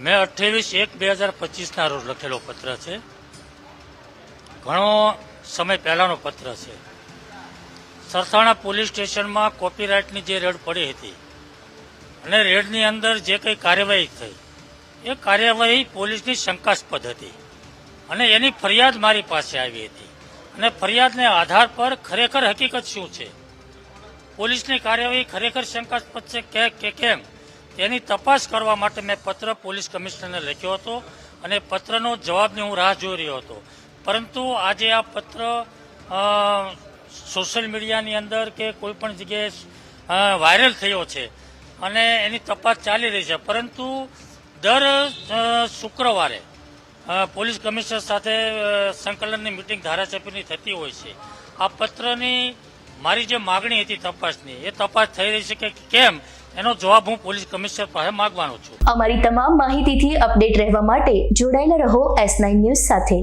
મેં 28/1/2025 રોજ લખેલો પત્ર છે. ઘણો સમય પહેલાનો પત્ર છે. સરથાણા પોલીસ સ્ટેશનમાં કોપીરાઇટની જે રેડ પડી હતી અને રેડની અંદર જે કંઈ કાર્યવાહી થઈ એ કાર્યવાહી પોલીસની શંકાસ્પદ હતી અને એની ફરિયાદ મારી પાસે આવી હતી અને ફરિયાદને આધાર પર ખરેખર હકીકત શું છે, પોલીસની કાર્યવાહી ખરેખર શંકાસ્પદ છે કે કેમ તેની તપાસ કરવા માટે મેં પત્ર પોલીસ કમિશનરને લખ્યો હતો અને પત્રનો જવાબની હું રાહ જોઈ રહ્યો હતો. પરંતુ આજે આ પત્ર સોશિયલ મીડિયાની અંદર કે કોઈ પણ જગ્યાએ વાયરલ થયો છે અને એની તપાસ ચાલી રહી છે. પરંતુ દર શુક્રવારે પોલીસ કમિશનર સાથે સંકલનની મિટિંગ ધારાસભ્યની થતી હોય છે. આ પત્રની મારી જે માગણી હતી તપાસની, એ તપાસ થઈ રહી છે કે કેમ એનો જવાબ હું પોલીસ કમિશનર પાસે માંગવાનો છું. અમારી તમામ માહિતીથી અપડેટ રહેવા માટે જોડાયેલા રહો S9 ન્યૂઝ સાથે.